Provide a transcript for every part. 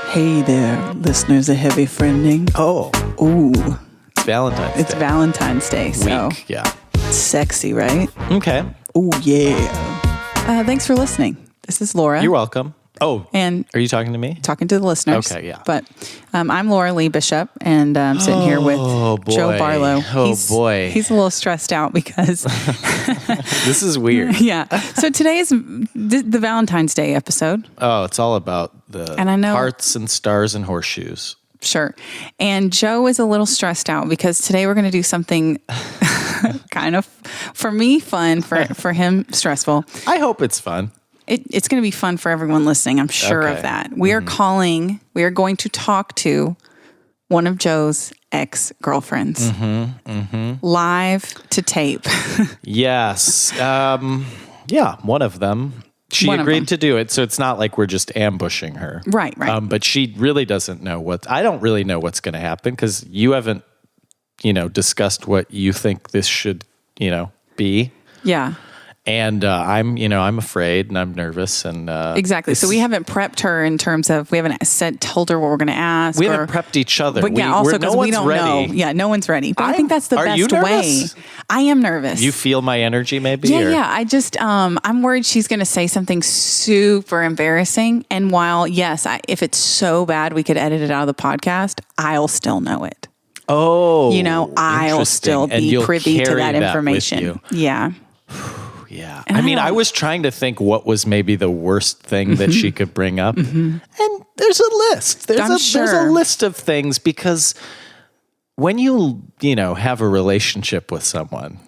Hey there, listeners of Heavy Friending. Oh. Ooh. It's Valentine's Day. It's Valentine's Day, so Week, yeah. sexy, right? Okay. Ooh, yeah. Thanks for listening. This is Laura. You're welcome. Oh, and are you talking to me? Talking to the listeners. Okay, yeah. But I'm Laura Lee Bishop, and I'm sitting here with Joe Barlow. Boy. He's a little stressed out because... This is weird. Yeah. So today is the Valentine's Day episode. Oh, it's all about the hearts and stars and horseshoes. Sure. And Joe is a little stressed out because today we're going to do something kind of, for me, fun, for him, stressful. I hope it's fun. It's going to be fun for everyone listening. I'm sure of that. We are going to talk to one of Joe's ex-girlfriends live to tape. Yes. Yeah, one of them. She agreed to do it, so it's not like we're just ambushing her. Right. But she really doesn't know I don't really know what's going to happen because you haven't, discussed what you think this should, be. Yeah. And I'm afraid and I'm nervous and exactly. So we haven't prepped her in terms of we haven't told her what we're going to ask. We haven't prepped each other. But also because we don't know. Yeah, no one's ready. But I think that's the best way. I am nervous. You feel my energy, maybe? Yeah. I just I'm worried she's going to say something super embarrassing. And while if it's so bad we could edit it out of the podcast, I'll still know it. Oh, I'll still be privy to that information. Yeah. Yeah. I was trying to think what was maybe the worst thing that she could bring up. And there's a list. There's a list of things because when you have a relationship with someone,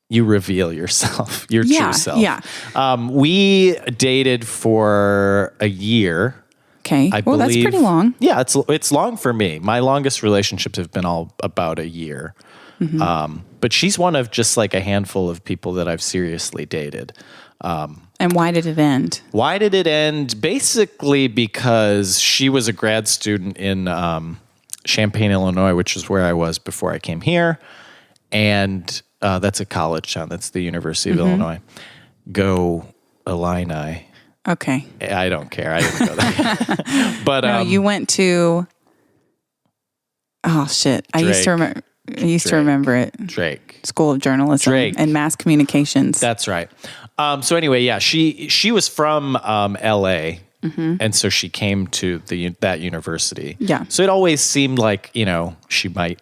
you reveal yourself, your true self. Yeah. We dated for a year. Okay. I believe, that's pretty long. Yeah, it's long for me. My longest relationships have been all about a year. But she's one of just like a handful of people that I've seriously dated. And why did it end? Why did it end? Basically because she was a grad student in Champaign, Illinois, which is where I was before I came here. And that's a college town. That's the University of Illinois. Go Illini. Okay. I don't care. I didn't go there. But no, you went to... Oh, shit. Drake. I used to remember it. Drake. School of Journalism and Mass Communications. That's right. So anyway, yeah, she was from L.A., and so she came to that university. Yeah. So it always seemed like, she might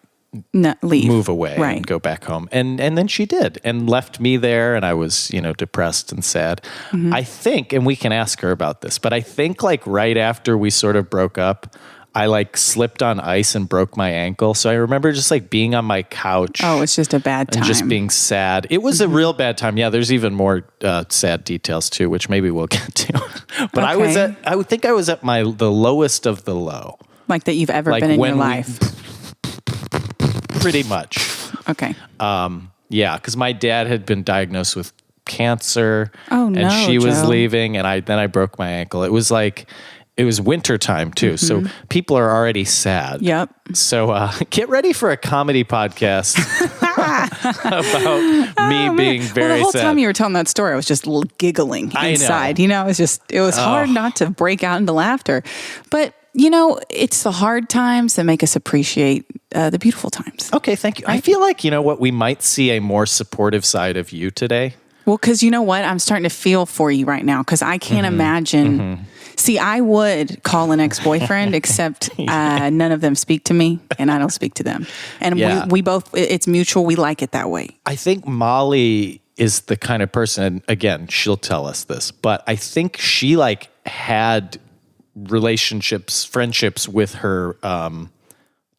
move away and go back home. And then she did and left me there, and I was, depressed and sad. I think, and we can ask her about this, but I think like right after we sort of broke up, I slipped on ice and broke my ankle. So I remember just being on my couch. Oh, it's just a bad time. And just being sad. It was a real bad time. Yeah, there's even more sad details too, which maybe we'll get to. But okay. I would think I was at the lowest of the low. Like that you've ever been in your life. Pretty much. Okay. Yeah, because my dad had been diagnosed with cancer. Oh, no, and she was Joe. leaving, and then I broke my ankle. It was winter time too, so people are already sad. Yep. So get ready for a comedy podcast about me being very sad. The whole time you were telling that story, I was just giggling inside. It was hard not to break out into laughter. But it's the hard times that make us appreciate the beautiful times. Okay, thank you. Right? I feel like what we might see a more supportive side of you today. Well, because you know what, I'm starting to feel for you right now because I can't imagine. See, I would call an ex-boyfriend, except none of them speak to me, and I don't speak to them. And we both, it's mutual. We like it that way. I think Molly is the kind of person, and again, she'll tell us this, but I think she had relationships, friendships with her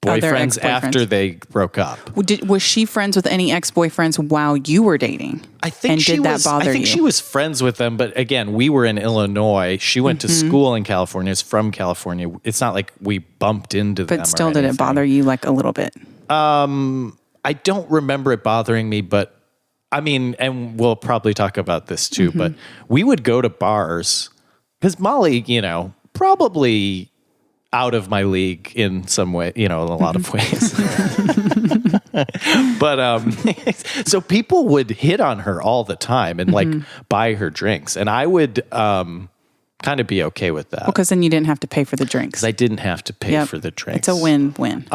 boyfriends after they broke up. Was she friends with any ex-boyfriends while you were dating? I think she was friends with them, but again, we were in Illinois. She went to school in California. Is from California. It's not like we bumped into them. But still, did it bother you a little bit? I don't remember it bothering me, but and we'll probably talk about this too. But we would go to bars because Molly, probably out of my league in some way, in a lot of ways. But so people would hit on her all the time and buy her drinks, and I would kind of be okay with that. Well, because then you didn't have to pay for the drinks. I didn't have to pay for the drinks. It's a win-win.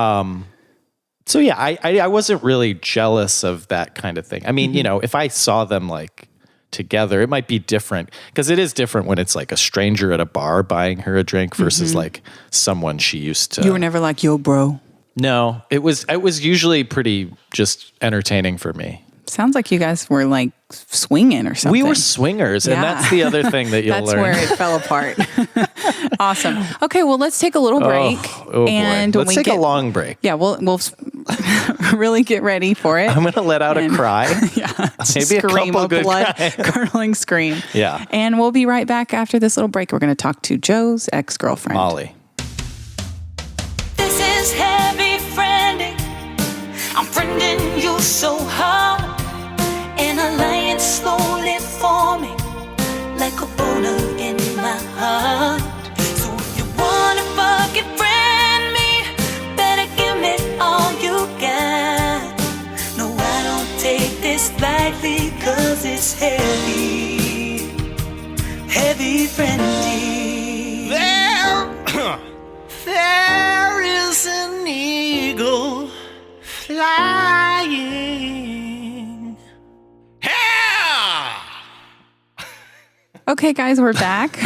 So yeah, I wasn't really jealous of that kind of thing. I mean, if I saw them like together, it might be different, because it is different when it's like a stranger at a bar buying her a drink versus like someone she used to. You were never like, yo, bro. No, it was usually pretty just entertaining for me. Sounds like you guys were like swinging or something. We were swingers, and that's the other thing that you'll learn. That's where it fell apart. Awesome. Okay, well, let's take a little break. And let's take a long break. Yeah, we'll really get ready for it. I'm going to let out a cry. Yeah, maybe a couple good blood-curdling scream. Yeah. And we'll be right back after this little break. We're going to talk to Joe's ex-girlfriend, Molly. This is heavy friending. I'm friending you so hard. An alliance slowly forming like a boner in my heart. So if you wanna fucking friend me, better give me all you got. No, I don't take this lightly, cause it's heavy. Heavy friending. There is an eagle flying. Okay, guys, we're back.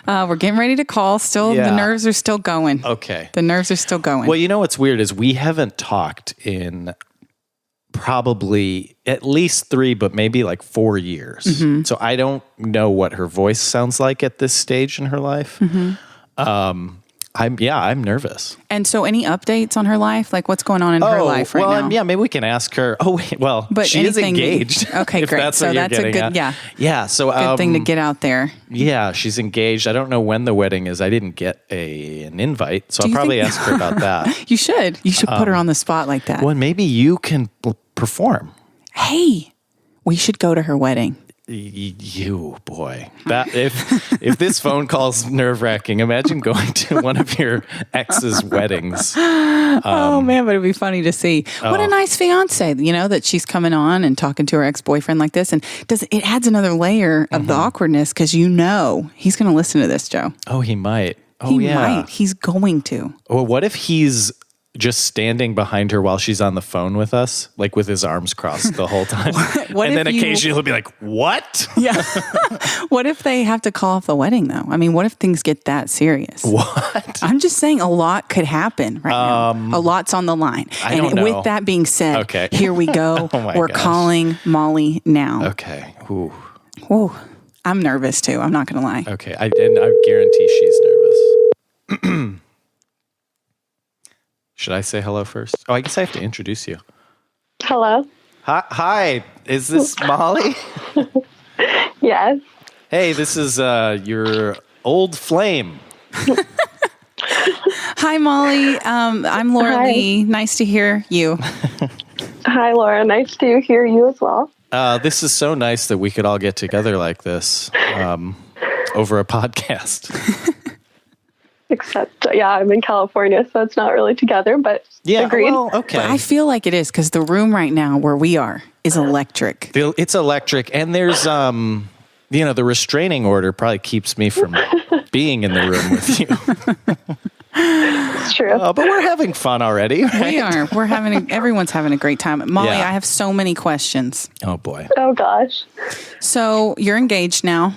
We're getting ready to call. Still, the nerves are still going. Okay. The nerves are still going. Well, what's weird is we haven't talked in probably at least 3, but maybe like 4 years. Mm-hmm. So I don't know what her voice sounds like at this stage in her life. Mm-hmm. I'm nervous. And so any updates on her life? Like what's going on in her life right now? Yeah, maybe we can ask her. Oh, wait, but she is engaged. Okay, great. That's so that's a good, Yeah, so good thing to get out there. Yeah, she's engaged. I don't know when the wedding is. I didn't get an invite, so I'll probably ask her about that. You should. You should put her on the spot like that. Well, maybe you can perform. Hey, we should go to her wedding. You boy, that if this phone call's nerve-wracking, imagine going to one of your ex's weddings. Oh man, but it'd be funny to see. What a nice fiance, that she's coming on and talking to her ex-boyfriend like this, and it adds another layer of the awkwardness, because he's going to listen to this, Joe. Oh, he might. Oh, he might. He's going to. Well, what if he's just standing behind her while she's on the phone with us, like with his arms crossed the whole time? And then occasionally he'll be like, what? Yeah. What if they have to call off the wedding, though? I mean, what if things get that serious? What? I'm just saying a lot could happen right now. A lot's on the line. I don't know. With that being said, here we go. We're calling Molly now. Okay. Ooh. Ooh. I'm nervous, too. I'm not going to lie. Okay. I guarantee she's nervous. Should I say hello first? Oh, I guess I have to introduce you. Hello. Hi. Is this Molly? Yes. Hey, this is your old flame. Hi, Molly. I'm Laura Lee. Nice to hear you. Hi, Laura. Nice to hear you as well. This is so nice that we could all get together like this over a podcast. Except, I'm in California, so it's not really together, but agreed. Well, okay. But I feel like it is, because the room right now where we are is electric. It's electric, and there's, the restraining order probably keeps me from being in the room with you. It's true. But we're having fun already, right? We are. Everyone's having a great time. Molly, I have so many questions. Oh, boy. Oh, gosh. So you're engaged now?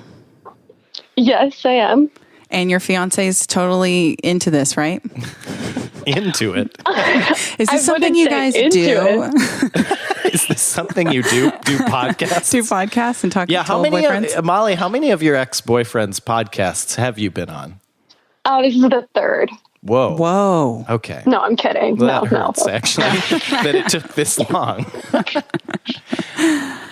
Yes, I am. And your fiance is totally into this, right? Into it. Is this something you guys do? Is this something you do? Do podcasts? Do podcasts and talk to boyfriends? Molly, how many of your ex-boyfriends' podcasts have you been on? This is the third. Whoa. Okay. No, I'm kidding. Well, that hurts, actually, that it took this long.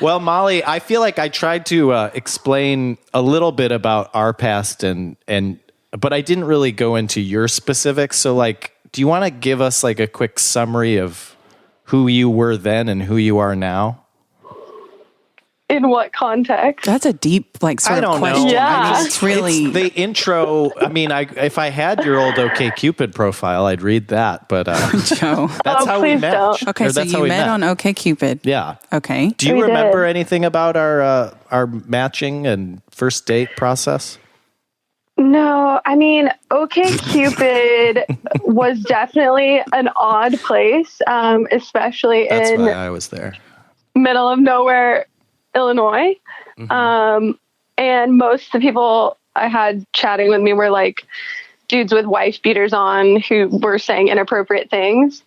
Well, Molly, I feel like I tried to explain a little bit about our past, but I didn't really go into your specifics. So, do you want to give us a quick summary of who you were then and who you are now? In what context? That's a deep, sort of question. Know. Yeah. It's the intro. I mean, if I had your old OkCupid profile, I'd read that. But Joe, that's how we met. Don't. Okay, so you met on OkCupid. Yeah. Okay. Do you remember anything about our matching and first date process? No, I mean, OkCupid was definitely an odd place, especially That's in why I was there. Middle of nowhere, Illinois. Mm-hmm. And most of the people I had chatting with me were like dudes with wife beaters on who were saying inappropriate things.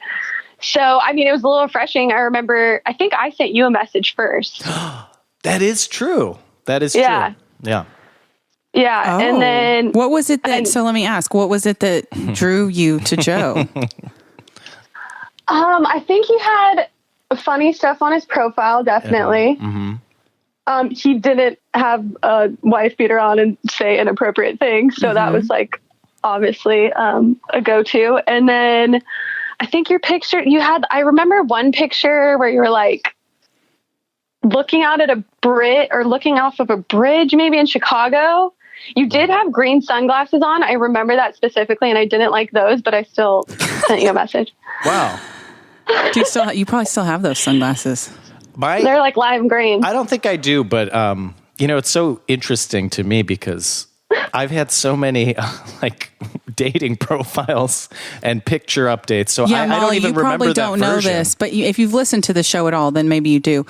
So, I mean, it was a little refreshing. I remember, I think I sent you a message first. That is true. That is true. Yeah. Yeah. Oh. And then what was it that, so let me ask, what was it that drew you to Joe? I think he had funny stuff on his profile, definitely. Mm-hmm. He didn't have a wife beater on and say inappropriate things. So that was like, obviously, a go-to. And then I think your picture I remember one picture where you were like looking out at a bridge or looking off of a bridge, maybe in Chicago. You did have green sunglasses on. I remember that specifically, and I didn't like those, but I still sent you a message. Wow. You probably still have those sunglasses. They're like lime green. I don't think I do, but it's so interesting to me because I've had so many like dating profiles and picture updates. So yeah, I Molly, don't even you probably remember don't that know version. this, but if you've listened to the show at all, then maybe you do.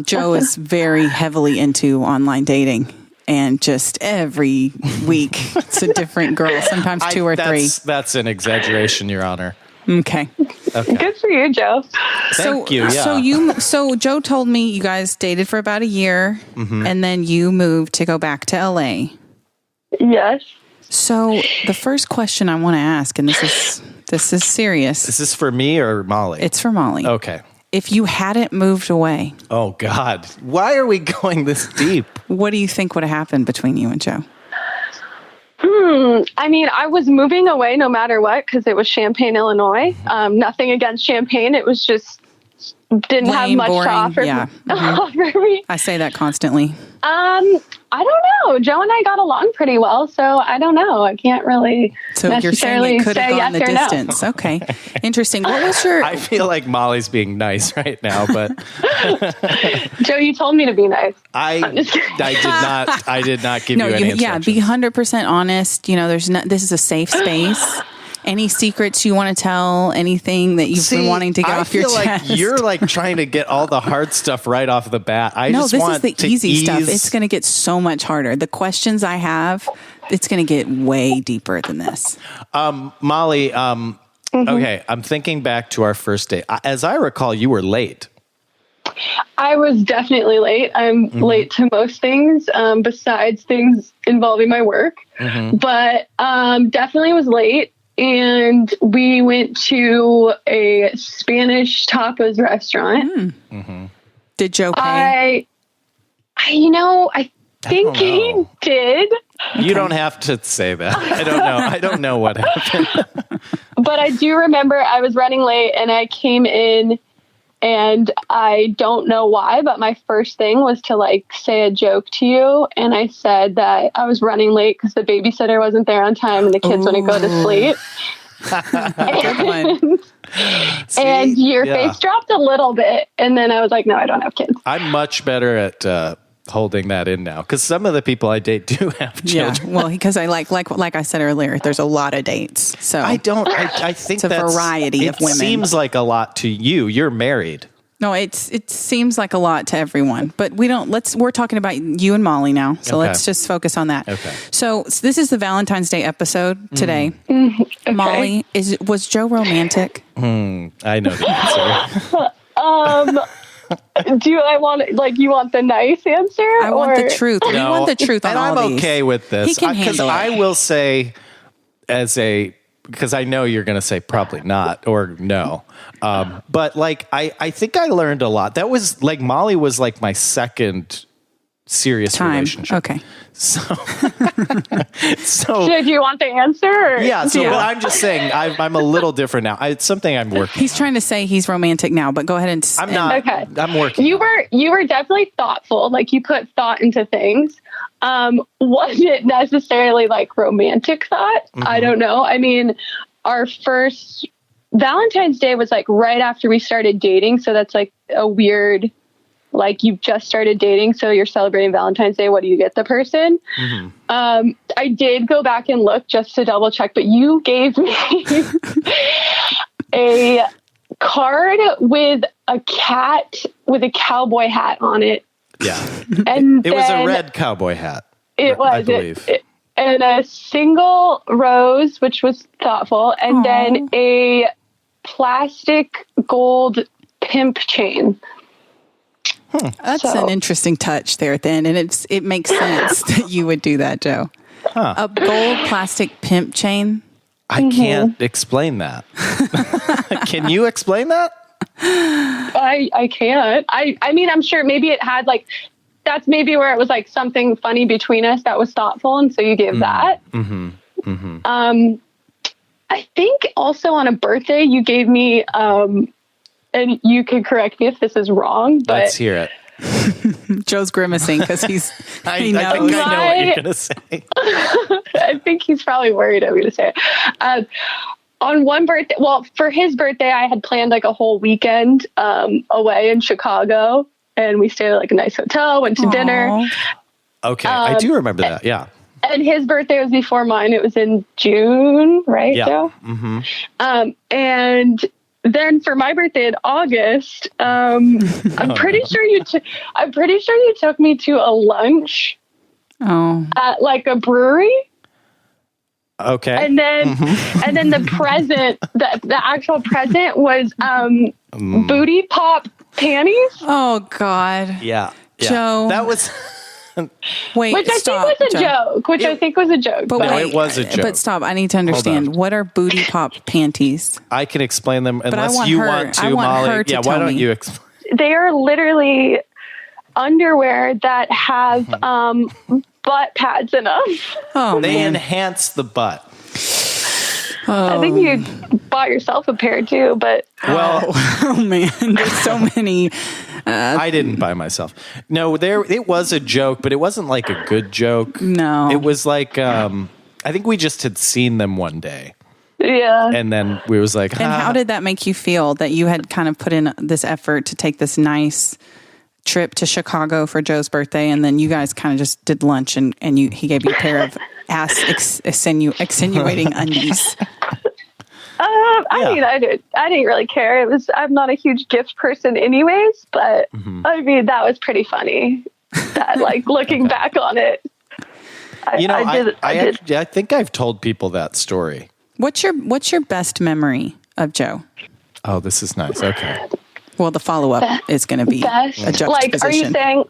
Joe is very heavily into online dating. And just every week, it's a different girl, sometimes two or three. That's an exaggeration, Your Honor. Okay. Good for you, Joe. Thank you. Yeah. So Joe told me you guys dated for about a year, and then you moved to go back to LA. Yes. So the first question I want to ask, and this is serious. Is this for me or Molly? It's for Molly. Okay. If you hadn't moved away. Oh, God. Why are we going this deep? What do you think would have happened between you and Joe? I mean, I was moving away no matter what because it was Champaign, Illinois. Nothing against Champaign. It was just didn't have much boring. to offer, offer me. I say that constantly. I don't know. Joe and I got along pretty well, so I don't know. I can't really necessarily say yes the or distance. No. Okay, interesting. What was your? I feel like Molly's being nice right now, but Joe, you told me to be nice. I did not give you any instructions. Yeah, be 100% honest. You know, this is a safe space. Any secrets you want to tell? Anything that you've been wanting to get off your chest? I feel like you're like trying to get all the hard stuff right off the bat. This is the easy stuff. It's going to get so much harder. The questions I have, it's going to get way deeper than this. Molly, okay, I'm thinking back to our first date. As I recall, you were late. I was definitely late. I'm late to most things, besides things involving my work. But definitely was late. And we went to a Spanish tapas restaurant. Did Joe pay? I think he did. You don't have to say that. I don't know. I don't know what happened. But I do remember I was running late and I came in and I don't know why, but my first thing was to like say a joke to you. And I said that I was running late because the babysitter wasn't there on time and the kids wouldn't go to sleep. And your face dropped a little bit. And then I was like, no, I don't have kids. I'm much better at holding that in now because some of the people I date do have children. Yeah, well, because I like I said earlier, there's a lot of dates. So I think it's a variety of women. It seems like a lot to you. You're married. No, it seems like a lot to everyone, but we're talking about you and Molly now. So let's just focus on that. Okay. So this is the Valentine's Day episode today. Okay. Molly, was Joe romantic? I know the answer. Do I want you want the nice answer? I want the truth. No, we want the truth on and all I'm these. okay with this. He can handle it. I will say because I know you're going to say probably not or no. But I think I learned a lot. That was Molly was like my second serious relationship. Okay. So do you want the answer? Or? Yeah. But I'm just saying I'm a little different now. It's something I'm working. He's trying to say he's romantic now, but go ahead and. I'm not. Okay. I'm working. You were definitely thoughtful. Like you put thought into things. Wasn't necessarily like romantic thought. I don't know. I mean, our first Valentine's Day was like right after we started dating. So that's like a weird like you've just started dating, so you're celebrating Valentine's Day, what do you get the person? I did go back and look just to double check, but you gave me a card with a cat with a cowboy hat on it. Yeah. And it was a red cowboy hat. It was, I believe. And a single rose, which was thoughtful, and then a plastic gold pimp chain. That's an interesting touch there, then, and it makes sense that you would do that, Joe. A gold plastic pimp chain. I can't explain that. Can you explain that? I can't. I mean, I'm sure maybe it had like, that's maybe where it was like something funny between us that was thoughtful, and so you gave that. I think also on a birthday you gave me, and you can correct me if this is wrong, but let's hear it. Joe's grimacing because he knows. I think I know what you're going to say. I think he's probably worried I'm going to say it. On one birthday, well, for his birthday, I had planned like a whole weekend away in Chicago, and we stayed at like a nice hotel, went to dinner. Okay, I do remember that, yeah. And his birthday was before mine. It was in June, right, yeah. Joe? And then for my birthday in August, I'm pretty sure you took me to a lunch at like a brewery. Okay. And then and then the present, the actual present was booty pop panties. Oh God. Yeah. Joe. That was Wait, which stop, I think was a Joe. joke. Which I think was a joke. But no, it was a joke. But stop. I need to understand. What are booty pop panties? I can explain them unless you want to, Molly. Yeah, why don't you explain? They are literally underwear that have butt pads in them. Oh, they man. enhance the butt. I think you bought yourself a pair too, but well, oh man, there's so many. I didn't buy myself. No, it was a joke, but it wasn't like a good joke. No, it was like I think we just had seen them one day. Yeah, and then we was like, And how did that make you feel that you had kind of put in this effort to take this nice trip to Chicago for Joe's birthday, and then you guys kind of just did lunch, and he gave you a pair of ass extenuating undies. I mean, I didn't really care. I'm not a huge gift person anyways, but I mean, that was pretty funny. That like looking back on it, I think I've told people that story. What's your best memory of Joe? Oh, this is nice. Okay. Well, the follow-up is going to be a juxtaposition. Like, are you saying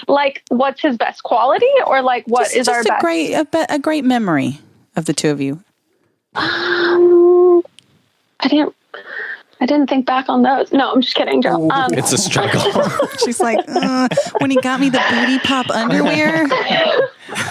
like what's his best quality, or like what is our best? A great memory of the two of you? I didn't think back on those. No, I'm just kidding, Joe. It's a struggle. She's like, when he got me the booty pop underwear.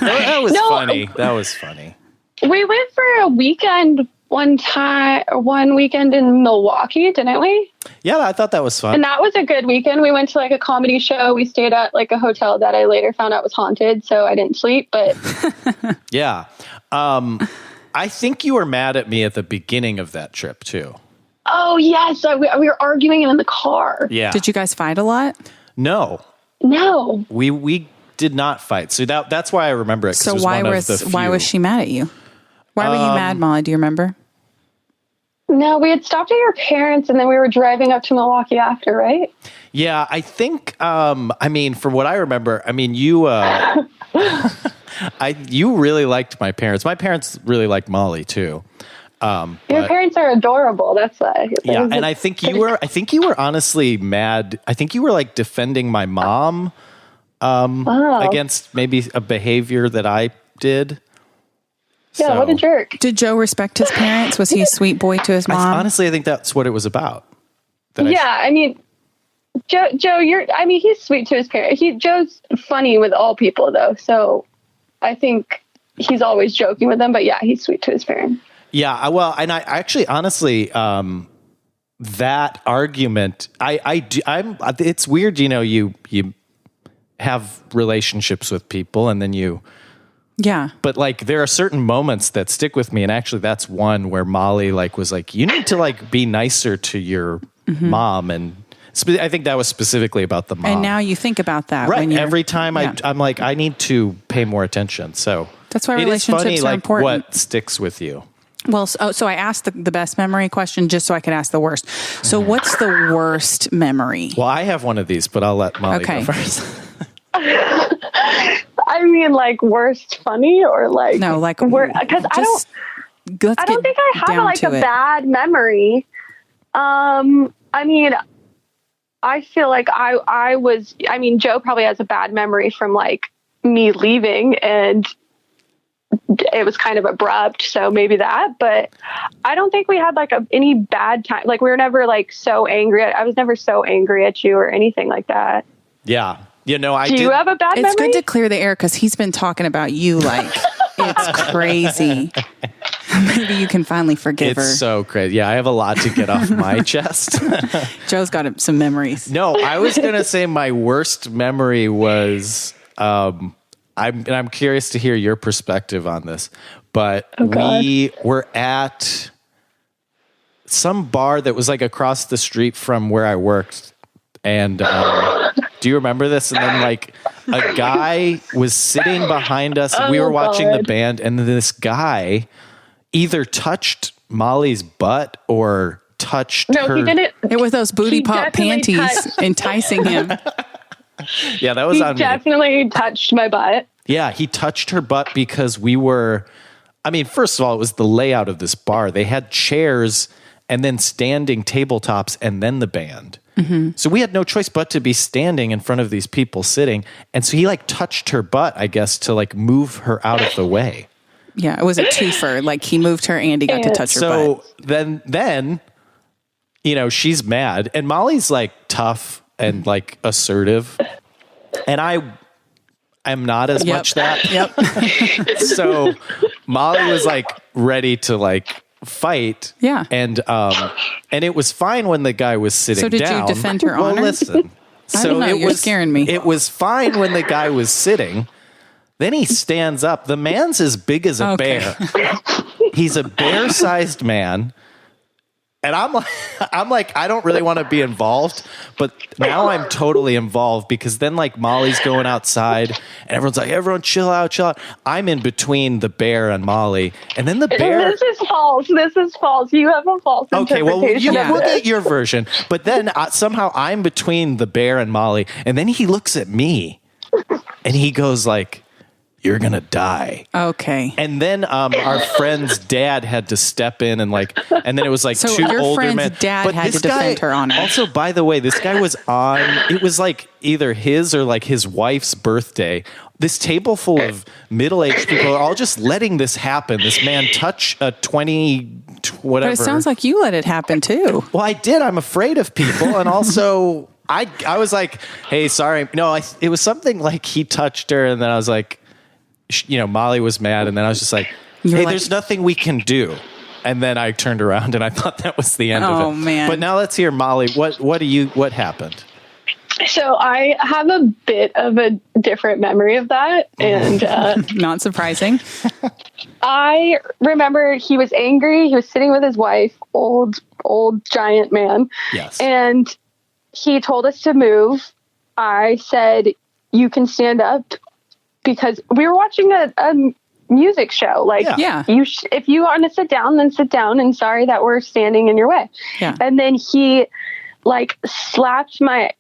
That was funny. That was funny. We went for a weekend one weekend in Milwaukee, didn't we? Yeah, I thought that was fun. And that was a good weekend. We went to like a comedy show. We stayed at like a hotel that I later found out was haunted, so I didn't sleep, but yeah. I think you were mad at me at the beginning of that trip too. Oh yes, we were arguing in the car. Yeah. Did you guys fight a lot? No. We did not fight. So that's why I remember it. So why was she mad at you? Why were you mad, Molly? Do you remember? No, we had stopped at your parents, and then we were driving up to Milwaukee after, right? Yeah, I think. I mean, from what I remember, I mean, you you really liked my parents. My parents really liked Molly too. Your parents are adorable. That's why. Yeah, and I think you were honestly mad. I think you were like defending my mom against maybe a behavior that I did. Yeah, so, what a jerk. Did Joe respect his parents? Was he a sweet boy to his mom? Honestly, I think that's what it was about. I mean, Joe, he's sweet to his parents. Joe's funny with all people, though. So I think he's always joking with them. But yeah, he's sweet to his parents. Yeah, well, and I actually, honestly, that argument, it's weird, you have relationships with people and then yeah. But like there are certain moments that stick with me, and actually that's one where Molly was like, you need to like be nicer to your mom, and I think that was specifically about the mom. And now you think about that. Right. Every time I'm like, I need to pay more attention. So that's why relationships are important. What sticks with you? Well, so I asked the best memory question just so I could ask the worst. So what's the worst memory? Well, I have one of these, but I'll let Molly go first. I mean, like worst funny or like no, like because I don't think I have like a bad memory. I mean, I feel like I mean, Joe probably has a bad memory from like me leaving, and it was kind of abrupt, so maybe that, but I don't think we had like any bad time. Like we were never like so angry. I was never so angry at you or anything like that. Yeah. You know, Do you have a bad memory? It's good to clear the air because he's been talking about you like it's crazy. Maybe you can finally forgive her. It's so crazy. Yeah, I have a lot to get off my chest. Joe's got some memories. No, I was going to say my worst memory was, I'm curious to hear your perspective on this, but we were at some bar that was like across the street from where I worked. And do you remember this? And then like a guy was sitting behind us. We were watching the band, and this guy either touched Molly's butt or touched her. He didn't. It was those booty pop panties enticing him. Yeah, that was on me. He definitely touched my butt. Yeah, he touched her butt because we were, I mean, first of all, it was the layout of this bar. They had chairs and then standing tabletops and then the band. Mm-hmm. So we had no choice but to be standing in front of these people sitting. And so he like touched her butt, I guess, to like move her out of the way. Yeah, it was a twofer. Like he moved her and he got to touch her butt. So then, you know, she's mad. And Molly's like tough and like assertive. And I'm not as much that. Yep. So Molly was like ready to like fight. Yeah. And it was fine when the guy was sitting down. So did you defend her honor? Well, listen. I don't know, you're scaring me. It was fine when the guy was sitting. Then he stands up. The man's as big as a bear. He's a bear-sized man. And I'm like, I don't really want to be involved, but now I'm totally involved because then like Molly's going outside and everyone's like, everyone chill out. I'm in between the bear and Molly. And then the bear. This is false. You have a false interpretation. Okay, well, we'll get your version. But then somehow I'm between the bear and Molly. And then he looks at me and he goes like, you're going to die. Okay. And then our friend's dad had to step in and then it was like so two older men. Your friend's dad had to defend her honor. Also, by the way, this guy was it was like either his or like his wife's birthday. This table full of middle-aged people are all just letting this happen. This man touch a 20, whatever. But it sounds like you let it happen too. Well, I did. I'm afraid of people. And also, I was like, hey, sorry. No, it was something like he touched her and then I was like, you know, Molly was mad, and then I was just like, hey, there's nothing we can do. And then I turned around and I thought that was the end of it. Oh, man. But now let's hear, Molly, what happened? So I have a bit of a different memory of that. And not surprising. I remember he was angry. He was sitting with his wife, old giant man. Yes. And he told us to move. I said, you can stand up. Because we were watching a music show. Like, if you want to sit down, then sit down. And sorry that we're standing in your way. Yeah. And then he, like, slapped my...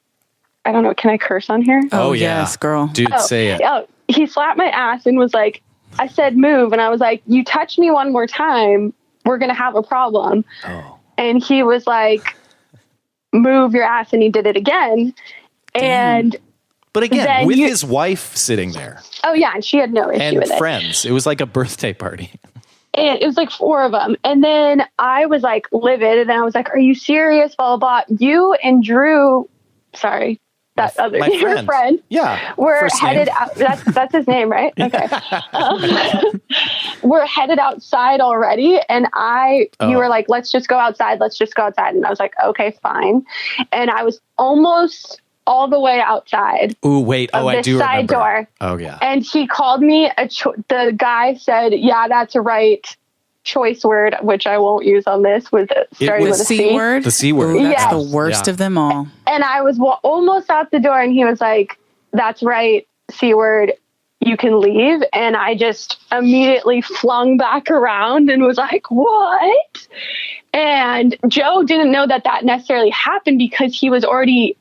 I don't know. Can I curse on here? Oh yeah. Yes, girl. Dude, say it. Oh, he slapped my ass and was like... I said, move. And I was like, you touch me one more time, we're going to have a problem. Oh. And he was like, move your ass. And he did it again. And... But again, with his wife sitting there. Oh, yeah. And she had no issue with it. And friends. It was like a birthday party. And it was like 4 of them. And then I was like livid. And I was like, are you serious? Blah, blah, blah. You and Drew, sorry, that other your friend. Yeah. We're headed out. That's his name, right? Okay. We're headed outside already. And you were like, let's just go outside. And I was like, okay, fine. And I was almost all the way outside. Ooh, wait. Oh, I do side remember. Door. Oh, yeah. And he called me. The guy said, yeah, that's right. choice word, which I won't use on this, started with a C word. The C word. Ooh, that's the worst of them all. And I was almost out the door, and he was like, "That's right, C word. You can leave." And I just immediately flung back around and was like, "What?" And Joe didn't know that necessarily happened because he was already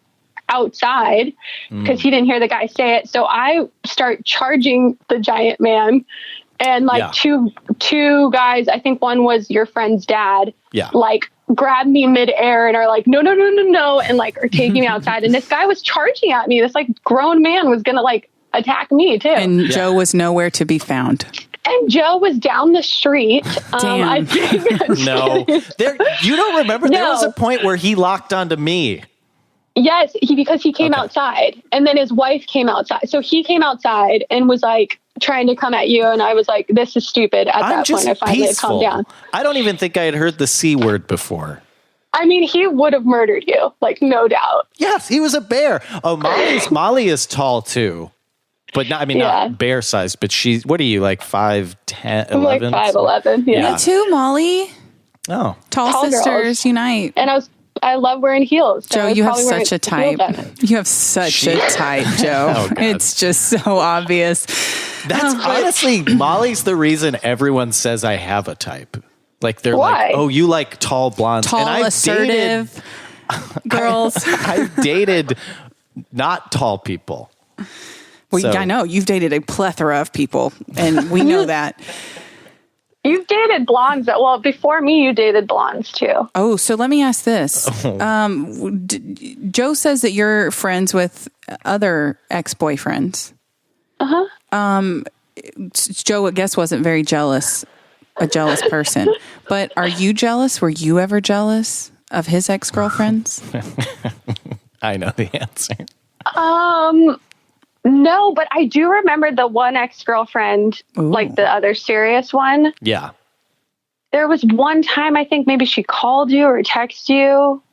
outside because he didn't hear the guy say it. So I start charging the giant man, and two guys, I think one was your friend's dad, like grab me midair and are like, no, and like are taking me outside. And this guy was charging at me. This like grown man was gonna like attack me too. And Joe was nowhere to be found. And Joe was down the street. Damn. I think No, you don't remember? No. There was a point where he locked onto me. Yes, because he came outside, and then his wife came outside. So he came outside and was like trying to come at you, and I was like, "This is stupid." At that point, I finally had calmed down. I don't even think I had heard the C word before. I mean, he would have murdered you, like no doubt. Yes, he was a bear. Oh, Molly is tall too, but not bear sized. But she's what are you like 5'10", 11? Like 5'11". Yeah, me too, Molly. Oh, tall sisters girls. Unite. And I love wearing heels. So Joe, you have such a type. You have such a type, Joe. It's just so obvious. That's honestly, Molly's the reason everyone says I have a type. Like they're like, "Oh, you like tall blondes." Tall, and assertive girls. I've dated not tall people. Well, I know. You've dated a plethora of people, and we know that. You've dated blondes. Well, before me, you dated blondes too. Oh, so let me ask this. Joe says that you're friends with other ex-boyfriends. Joe, I guess, wasn't very jealous, a jealous person. But are you jealous? Were you ever jealous of his ex-girlfriends? I know the answer. No, but I do remember the one ex-girlfriend, like the other serious one. Yeah. There was one time, I think maybe she called you or texted you.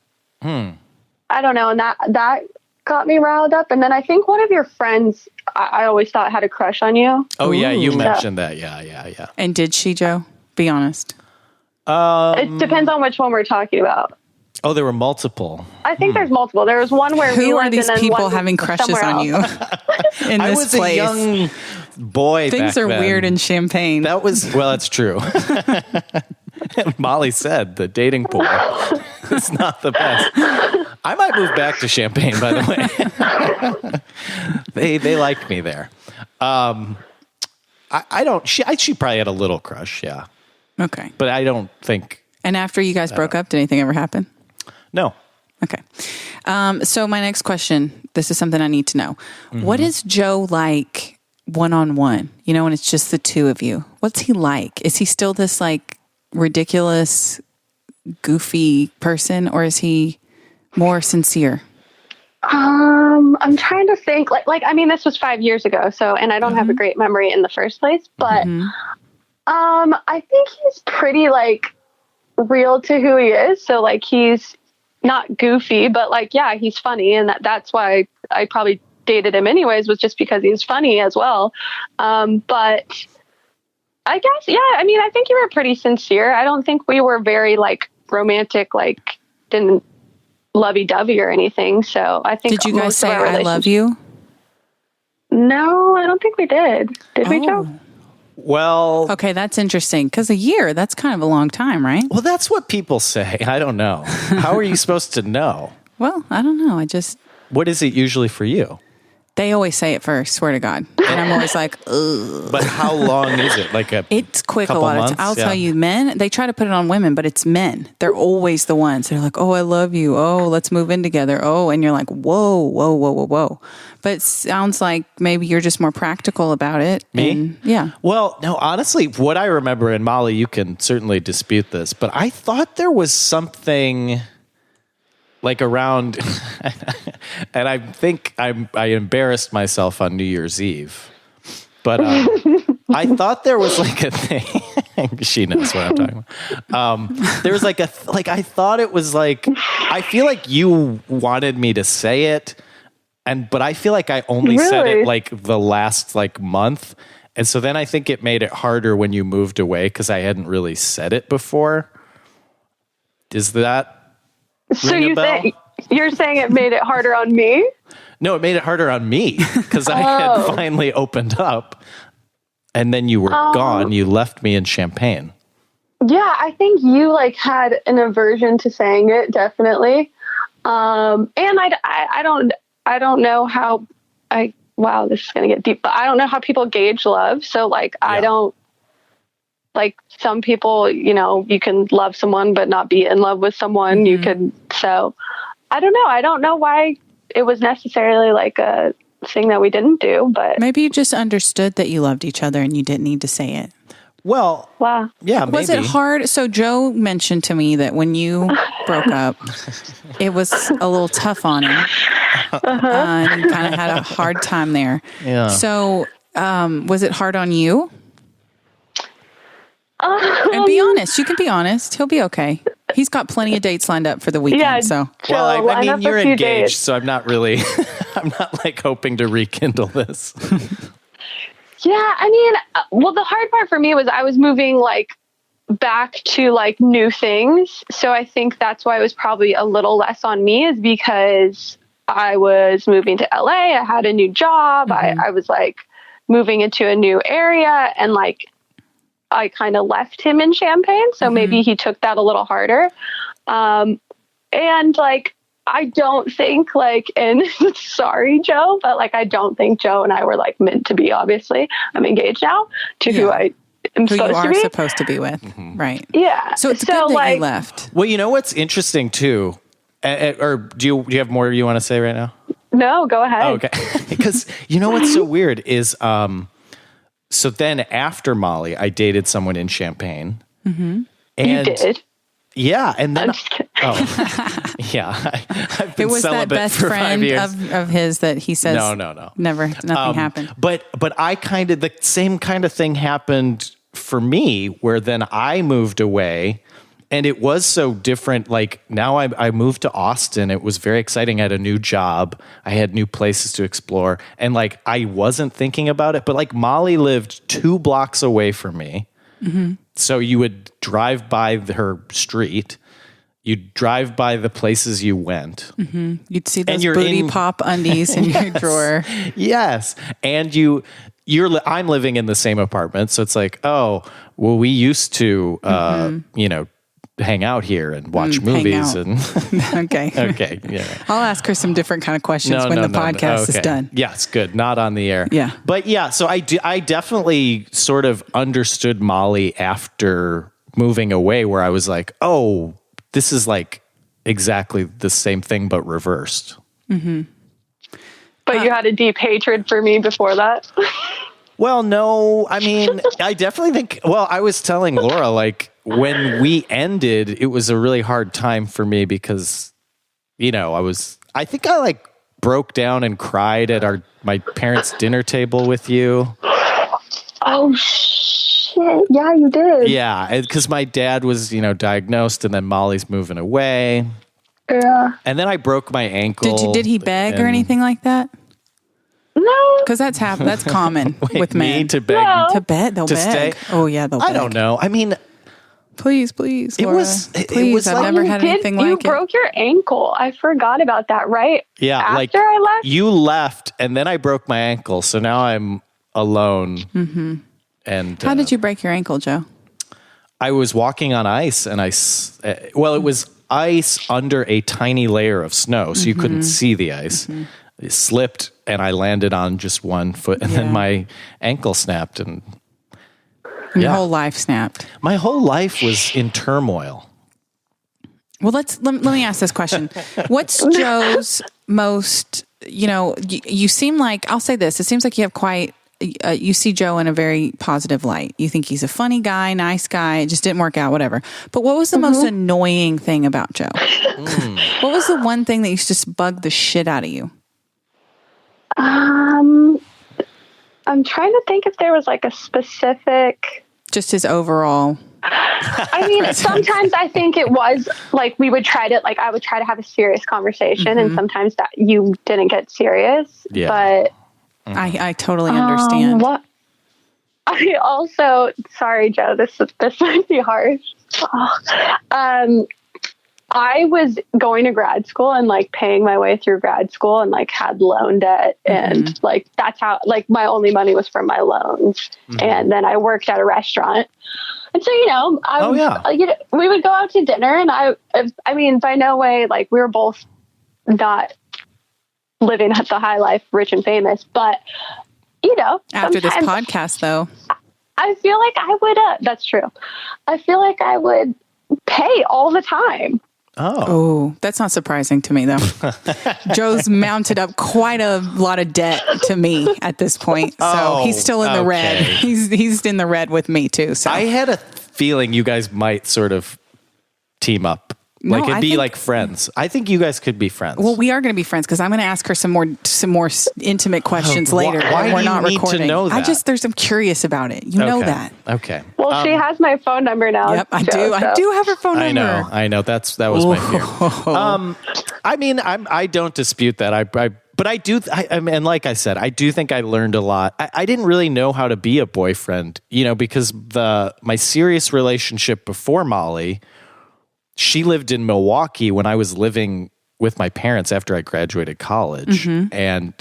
I don't know. And that got me riled up. And then I think one of your friends, I always thought had a crush on you. Oh, yeah. You mentioned that. Yeah. And did she, Joe? Be honest. It depends on which one we're talking about. Oh, there were multiple. I think there's multiple. There was one where who are these people having crushes on you in I this was place? A young boy. Things back are then. weird in Champaign. That's true. Molly said the dating pool is not the best. I might move back to Champaign, by the way. They like me there. I don't. She probably had a little crush. Yeah. Okay. But I don't think. And after you guys broke up, did anything ever happen? No. Okay. So my next question, this is something I need to know. Mm-hmm. What is Joe like one-on-one? You know, when it's just the two of you. What's he like? Is he still this like ridiculous, goofy person, or is he more sincere? I'm trying to think. Like I mean, this was 5 years ago, so and I don't have a great memory in the first place, but I think he's pretty like real to who he is. So like he's not goofy, but like, yeah, he's funny. And that's why I probably dated him anyways, was just because he's funny as well. But I guess, yeah, I mean, I think you were pretty sincere. I don't think we were very like romantic, like didn't lovey-dovey or anything. So I think. Did you guys say I love you? No, I don't think we did. Did we, Joe? Well, okay, that's interesting because a year, that's kind of a long time, right? Well, that's what people say. I don't know. How are you supposed to know? Well, I don't know. What is it usually for you? They always say it first, swear to God. And I'm always like, ugh. But how long is it? It's quick a lot of times. I'll tell you, men, they try to put it on women, but it's men. They're always the ones. They're like, oh, I love you. Oh, let's move in together. Oh, and you're like, whoa. But it sounds like maybe you're just more practical about it. Me? Yeah. Well, no, honestly, what I remember, and Molly, you can certainly dispute this, but I thought there was something like around, and I think I embarrassed myself on New Year's Eve, but I thought there was like a thing. She knows what I'm talking about. There was like I thought it was like, I feel like you wanted me to say it, but I feel like I only said it like the last like month. And so then I think it made it harder when you moved away because I hadn't really said it before. Is that so ring you're saying it made it harder on me? No, it made it harder on me because I had finally opened up, and then you were gone. You left me in Champaign. Yeah, I think you like had an aversion to saying it, definitely. And I don't know how wow, this is going to get deep, but I don't know how people gauge love. So like, I don't like some people, you know, you can love someone, but not be in love with someone. You could, so I don't know. I don't know why it was necessarily like a thing that we didn't do, but maybe you just understood that you loved each other and you didn't need to say it. Well, wow. Yeah, maybe. Was it hard? So Joe mentioned to me that when you broke up, it was a little tough on him. And you kind of had a hard time there. Yeah. So was it hard on you? And be honest. You can be honest. He'll be okay. He's got plenty of dates lined up for the weekend. Yeah, so. Well, I mean, you're engaged, so I'm not really, I'm not like hoping to rekindle this. Yeah, I mean, well, the hard part for me was I was moving like back to like new things. So I think that's why it was probably a little less on me, is because I was moving to LA. I had a new job. I was like moving into a new area, and like I kind of left him in Champaign. So maybe he took that a little harder. And like, I don't think like, and sorry, Joe, but like, I don't think Joe and I were like meant to be. Obviously, I'm engaged now to who I am supposed to be with. Right. Yeah. So it's good that you left. Well, you know what's interesting too, or do you have more you want to say right now? No, go ahead. Oh, okay. Because you know what's so weird is, so then after Molly, I dated someone in Champaign. And you did? Yeah, and then yeah, I've been it was that best for friend 5 years. Of his that he says no, nothing happened. But I kind of the same kind of thing happened for me, where then I moved away, and it was so different. Like now I moved to Austin. It was very exciting. I had a new job. I had new places to explore, and like I wasn't thinking about it. But like Molly lived 2 blocks away from me. So you would drive by her street. You'd drive by the places you went. You'd see those booty pop undies in your drawer. Yes. And I'm living in the same apartment. So it's like, oh, well, we used to, hang out here and watch movies. And Okay. Okay. Yeah. I'll ask her some different kind of questions when the podcast is done. Yes. Good. Not on the air. Yeah. But yeah, so I definitely sort of understood Molly after moving away, where I was like, oh, this is like exactly the same thing, but reversed. But you had a deep hatred for me before that. Well, no, I mean, I definitely think, I was telling Laura, like, when we ended, it was a really hard time for me because, you know, I think I like broke down and cried at my parents' dinner table with you. Oh, shit. Yeah, you did. Yeah, because my dad was, diagnosed, and then Molly's moving away. Yeah. And then I broke my ankle. Did he beg or anything like that? No. Because that's common with men. Me to beg? No. To beg? They'll beg. Stay? Oh, yeah, they'll beg. I don't know. I mean... Please, Laura. It was I've never had anything like it. You broke your ankle. I forgot about that, right? Yeah. After I left? You left, and then I broke my ankle, so now I'm alone. And how did you break your ankle, Joe? I was walking on ice, and it was ice under a tiny layer of snow, so you couldn't see the ice. It slipped, and I landed on just one foot, and then my ankle snapped, and your whole life snapped. My whole life was in turmoil. Well, let me ask this question. What's Joe's most, you seem like, I'll say this, it seems like you have quite, you see Joe in a very positive light. You think he's a funny guy, nice guy, it just didn't work out, whatever. But what was the most annoying thing about Joe? What was the one thing that used to just bug the shit out of you? I'm trying to think if there was like a specific... Just his overall... I mean, sometimes I think it was like I would try to have a serious conversation, and sometimes that you didn't get serious. Yeah. But I totally understand. I also, sorry, Joe, this might be harsh. I was going to grad school and like paying my way through grad school and like had loan debt. And like, that's how, like my only money was from my loans. And then I worked at a restaurant. And so, we would go out to dinner and I mean, by no way, like we were both not living at the high life, rich and famous, but after this podcast though, I feel like I would, that's true. I feel like I would pay all the time. Oh, that's not surprising to me though. Joe's mounted up quite a lot of debt to me at this point. So he's still in the red. He's in the red with me too. So I had a feeling you guys might sort of team up. Like it'd be like friends. I think you guys could be friends. Well, we are going to be friends because I'm going to ask her some more intimate questions later. Why we're not need recording. To know that? I'm curious about it. You know that. Okay. Well, she has my phone number now. Yep, I do. I do have her phone number. I know. That was my fear. I mean, I don't dispute that. But I do. I mean, like I said, I do think I learned a lot. I didn't really know how to be a boyfriend, because my serious relationship before Molly. She lived in Milwaukee when I was living with my parents after I graduated college. And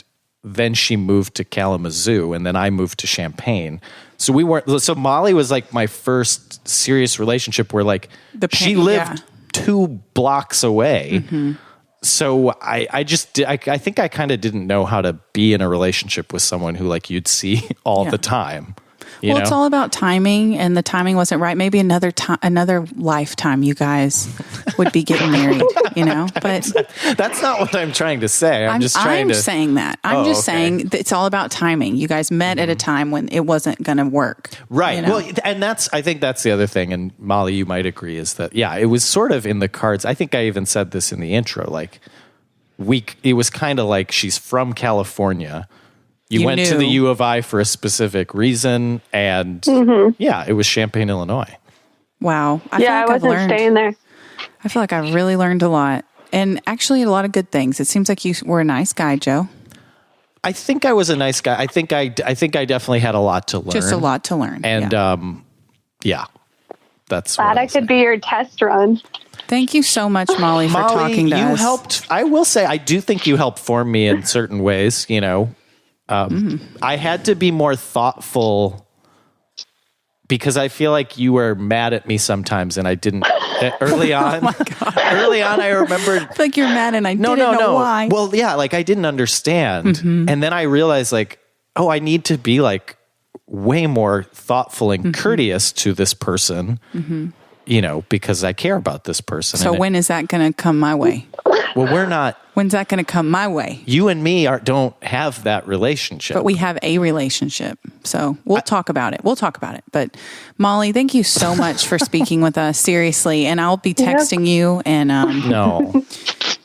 then she moved to Kalamazoo and then I moved to Champaign. So so Molly was like my first serious relationship where like she lived 2 blocks away. So I think I kind of didn't know how to be in a relationship with someone who like you'd see all the time. It's all about timing, and the timing wasn't right. Maybe another lifetime, you guys would be getting married. But that's not what I'm trying to say. I'm saying that. I'm just saying that it's all about timing. You guys met at a time when it wasn't going to work, right? Well, and I think that's the other thing. And Molly, you might agree, is that it was sort of in the cards. I think I even said this in the intro. Like, it was kind of like she's from California. You went to the U of I for a specific reason, and it was Champaign, Illinois. Wow. I wasn't staying there. I feel like I really learned a lot, and actually a lot of good things. It seems like you were a nice guy, Joe. I think I was a nice guy. I think I definitely had a lot to learn. Just a lot to learn. And that's glad I could be your test run. Thank you so much, Molly, for talking to us. You helped. I will say, I do think you helped form me in certain ways. I had to be more thoughtful because I feel like you were mad at me sometimes, and I didn't. Early on, early on, I remember. I feel like you're mad, and I didn't know why. Well, like I didn't understand, and then I realized, like, I need to be like way more thoughtful and courteous to this person. Because I care about this person. So when is that going to come my way? Well, we're not. When's that going to come my way? You and me don't have that relationship. But we have a relationship. So we'll talk about it. But Molly, thank you so much for speaking with us. Seriously. And I'll be texting you and no.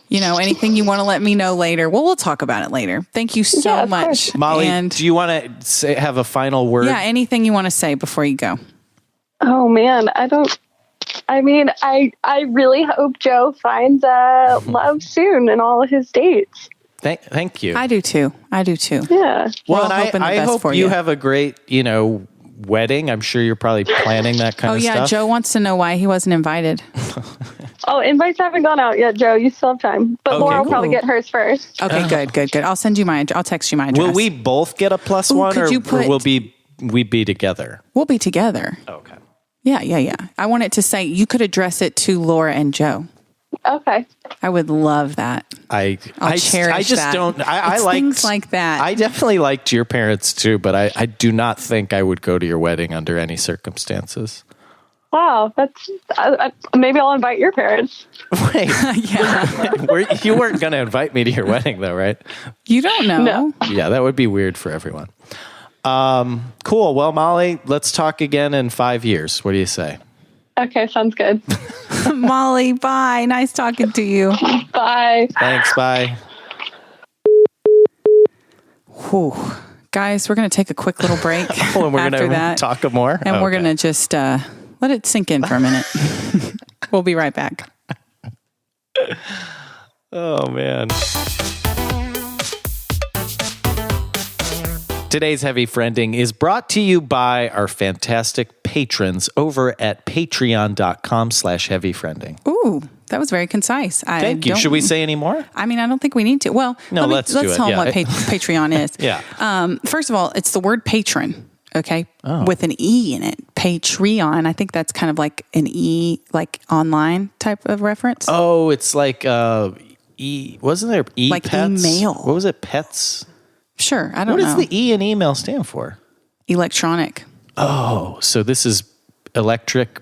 Anything you want to let me know later. Well, we'll talk about it later. Thank you so much. Molly, do you want to have a final word? Yeah, anything you want to say before you go. Oh man, I really hope Joe finds love soon in all of his dates. Thank you. I do too. Yeah. Well, I hope you have a great, wedding. I'm sure you're probably planning that kind of stuff. Oh yeah, Joe wants to know why he wasn't invited. Invites haven't gone out yet, Joe. You still have time. But Laura will probably get hers first. Okay, good. I'll text you my address. Will we both get a +1 or will we be together? We'll be together. Okay. Yeah. I want it to say, you could address it to Laura and Joe. Okay. I would love that. I'll cherish I just that. don't. I like things like that. I definitely liked your parents too, but I do not think I would go to your wedding under any circumstances. Wow, that's maybe I'll invite your parents. Wait, you weren't going to invite me to your wedding though, right? You don't know. No. Yeah, that would be weird for everyone. Cool. Well, Molly, let's talk again in 5 years. What do you say? Okay, sounds good. Molly, bye. Nice talking to you. Bye. Thanks. Bye. Whew. Guys, we're going to take a quick little break. And we're going to talk more? And we're going to just let it sink in for a minute. We'll be right back. Oh, man. Today's Heavy Friending is brought to you by our fantastic patrons over at patreon.com/heavyfriending. Ooh, that was very concise. Thank you. Should we say any more? I mean, I don't think we need to. Well, no, let's tell them what Patreon is. Yeah. First of all, it's the word patron, okay, with an E in it. Patreon. I think that's kind of like an E, like online type of reference. Oh, it's like wasn't there like pets? Email. What was it? Pets? Sure, I don't know. What does the E in email stand for? Electronic. Oh, so this is electric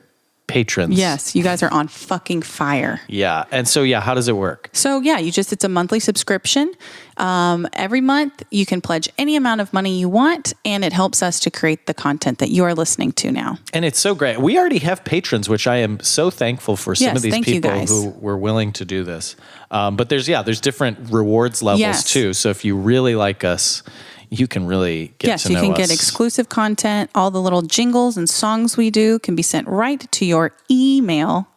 patrons. Yes, you guys are on fucking fire. Yeah, and so how does it work? So it's a monthly subscription. Every month you can pledge any amount of money you want, and it helps us to create the content that you are listening to now. And it's so great. We already have patrons, which I am so thankful for. Some of these people who were willing to do this. But there's different rewards levels too. So if you really like us, you can really get to know us. Yes, you can get exclusive content. All the little jingles and songs we do can be sent right to your email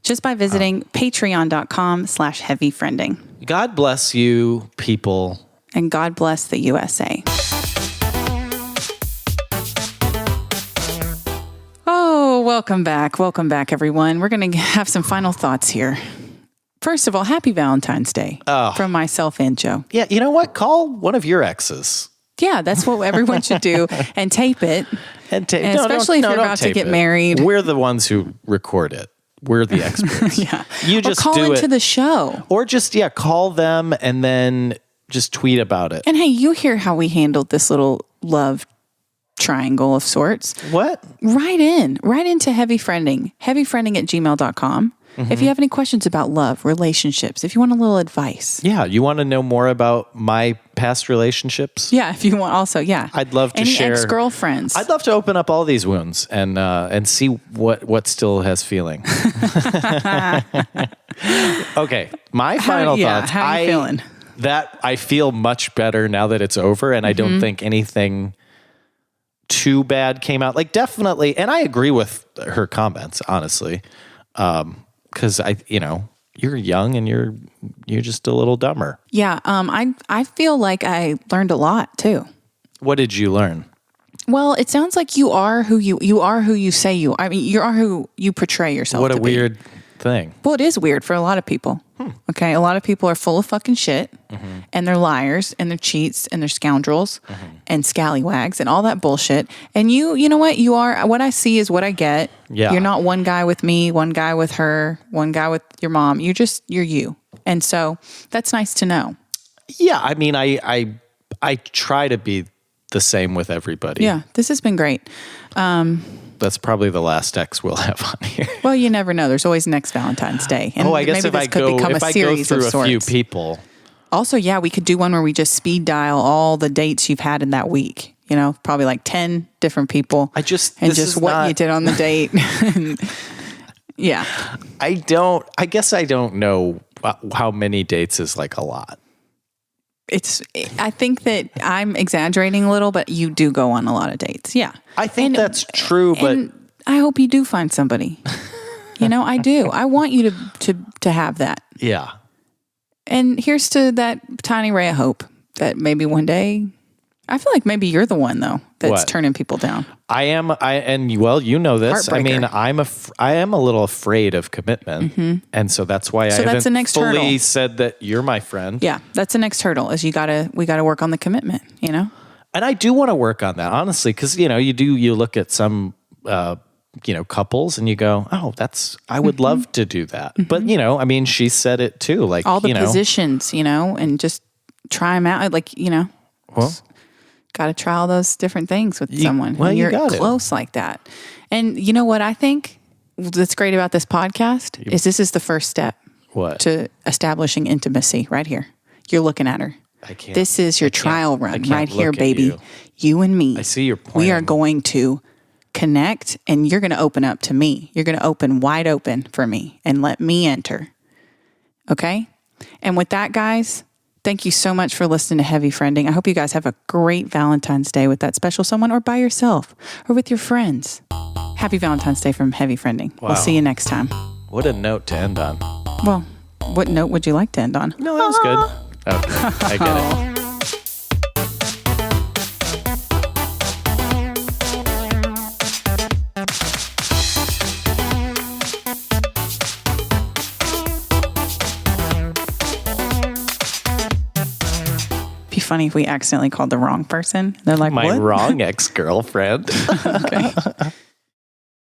just by visiting patreon.com/heavyfriending. God bless you, people. And God bless the USA. Oh, welcome back. Welcome back, everyone. We're going to have some final thoughts here. First of all, happy Valentine's Day from myself and Joe. Yeah, you know what? Call one of your exes. Yeah, that's what everyone should do, and tape it. Especially if you're about to get married. We're the ones who record it. We're the experts. Yeah. You just call into the show. Or just, call them and then just tweet about it. And hey, you hear how we handled this little love triangle of sorts. What? Right into Heavy Friending, heavyfriending@gmail.com. Mm-hmm. If you have any questions about love, relationships, if you want a little advice. Yeah, you want to know more about my past relationships? Yeah, if you want also, I'd love to share. Any ex-girlfriends. I'd love to open up all these wounds and see what still has feeling. Okay, my final thoughts. How are you feeling? I feel much better now that it's over, and I don't think anything too bad came out. Like, definitely, and I agree with her comments, honestly. Because you're young and you're just a little dumber. Yeah. I feel like I learned a lot too. What did you learn? Well, it sounds like you are who you say you are. I mean, you are who you portray yourself. What a weird thing. Well, it is weird for a lot of people. Okay. A lot of people are full of fucking shit and they're liars and they're cheats and they're scoundrels and scallywags and all that bullshit. And you know what? You are, what I see is what I get. Yeah. You're not one guy with me, one guy with her, one guy with your mom. You're you. And so that's nice to know. Yeah. I mean, I try to be the same with everybody. Yeah. This has been great. That's probably the last ex we'll have on here. Well, you never know. There's always next Valentine's Day. And I guess if I go through a few people. Also, we could do one where we just speed dial all the dates you've had in that week. Probably like 10 different people. You did on the date. Yeah. I guess I don't know how many dates is like a lot. I think that I'm exaggerating a little, but you do go on a lot of dates. Yeah. I think that's true, but I hope you do find somebody. I do. I want you to have that. Yeah. And here's to that tiny ray of hope that maybe one day, I feel like maybe you're the one though that's turning people down. I am. You know this. I mean, I am a little afraid of commitment, and so that's why I haven't fully said that you're my friend. Yeah, that's the next hurdle. Is we got to work on the commitment. And I do want to work on that, honestly, because you look at some couples and you go, oh, I would love to do that, but I mean, she said it too, like all the positions, and just try them out, like well. Got to try all those different things with someone when you're close like that. And you know what I think that's great about this podcast is this is the first step to establishing intimacy right here. You're looking at her. This is your trial run right here, baby. You and me. I see your point. We are going to connect and you're going to open up to me. You're going to open wide open for me and let me enter. Okay? And with that, guys, thank you so much for listening to Heavy Friending. I hope you guys have a great Valentine's Day with that special someone or by yourself or with your friends. Happy Valentine's Day from Heavy Friending. Wow. We'll see you next time. What a note to end on. Well, what note would you like to end on? No, that was good. Okay, I get it. funny if we accidentally called the wrong person. They're like, my what? wrong ex-girlfriend. Okay.